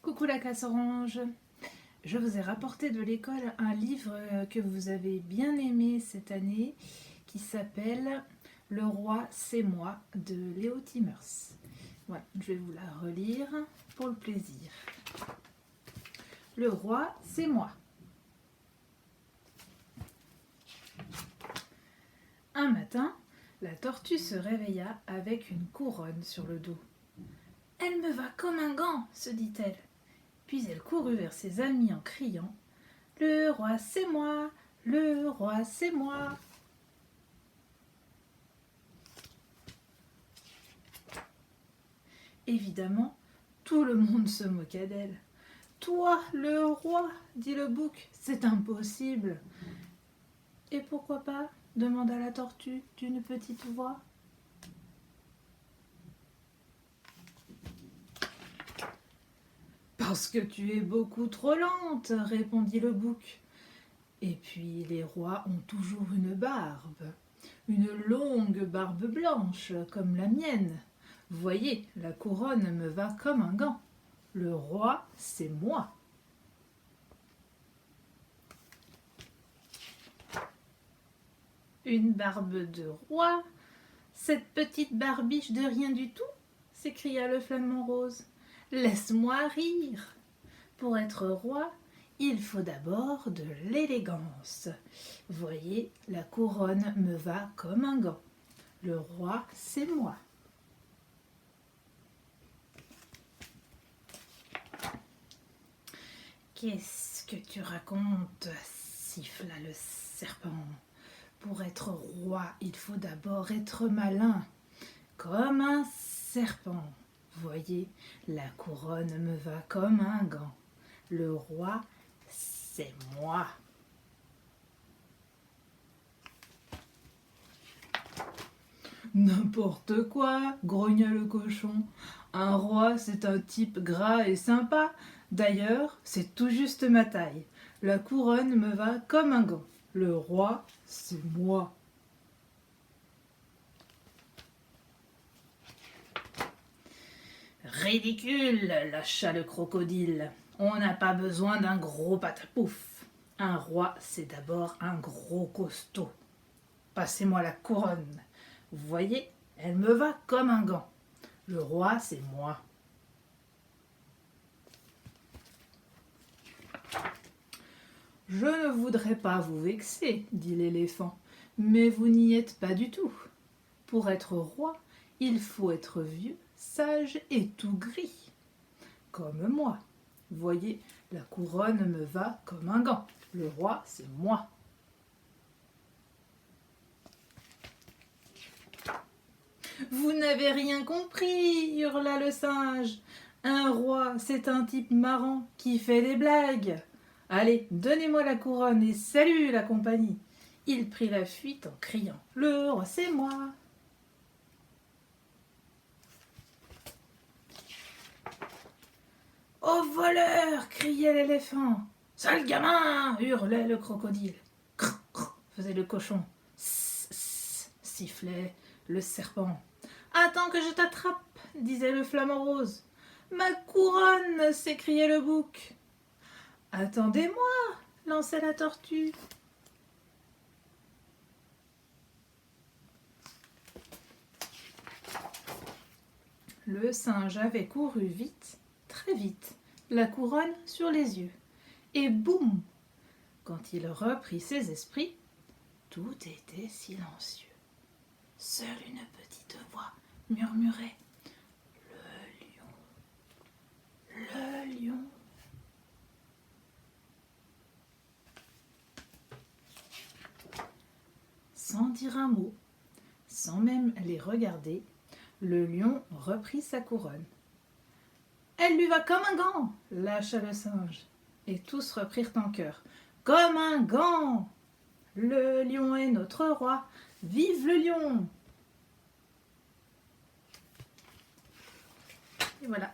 Coucou la Casse-Orange. Je vous ai rapporté de l'école un livre que vous avez bien aimé cette année qui s'appelle Le roi c'est moi de Léo Timmers. Voilà, je vais vous la relire pour le plaisir. Le roi c'est moi. Un matin, la tortue se réveilla avec une couronne sur le dos. « Elle me va comme un gant !» se dit-elle. Puis elle courut vers ses amis en criant « Le roi c'est moi, le roi c'est moi !» Évidemment, tout le monde se moqua d'elle. « Toi, le roi !» dit le bouc, « c'est impossible !» « Et pourquoi pas ?» demanda la tortue d'une petite voix. « Parce que tu es beaucoup trop lente !» répondit le bouc. « Et puis les rois ont toujours une longue barbe blanche comme la mienne. Voyez, la couronne me va comme un gant. Le roi, c'est moi. » Une barbe de roi? Cette petite barbiche de rien du tout? S'écria le flamant rose. Laisse-moi rire. Pour être roi, il faut d'abord de l'élégance. Voyez, la couronne me va comme un gant. Le roi, c'est moi. Qu'est-ce que tu racontes? Siffla le serpent. Pour être roi, il faut d'abord être malin, comme un serpent. Voyez, la couronne me va comme un gant. Le roi, c'est moi. N'importe quoi, grogna le cochon. Un roi, c'est un type gras et sympa. D'ailleurs, c'est tout juste ma taille. La couronne me va comme un gant. Le roi, c'est moi. Ridicule, lâcha le crocodile. On n'a pas besoin d'un gros patapouf. Un roi, c'est d'abord un gros costaud. Passez-moi la couronne. Vous voyez, elle me va comme un gant. Le roi, c'est moi. Je ne voudrais pas vous vexer, dit l'éléphant, mais vous n'y êtes pas du tout. Pour être roi, il faut être vieux, sage et tout gris. Comme moi. Voyez, la couronne me va comme un gant. Le roi, c'est moi. Vous n'avez rien compris, hurla le singe. Un roi, c'est un type marrant qui fait des blagues. Allez, donnez-moi la couronne et salut la compagnie. Il prit la fuite en criant « Le roi, c'est moi !» « Au voleur !» criait l'éléphant. « Sale gamin !» hurlait le crocodile. « Crrr, crrr !» faisait le cochon. « Sss, sss !» sifflait le serpent. « Attends que je t'attrape !» disait le flamant rose. « Ma couronne !» s'écriait le bouc. « Attendez-moi !» lançait la tortue. Le singe avait couru vite, très vite, la couronne sur les yeux. Et boum! Quand il reprit ses esprits, tout était silencieux. Seule une petite voix murmurait « Le lion, le lion !» Sans dire un mot, sans même les regarder, le lion reprit sa couronne. « Elle lui va comme un gant !» lâcha le singe. Et tous reprirent en chœur. « Comme un gant ! Le lion est notre roi. Vive le lion !» Et voilà.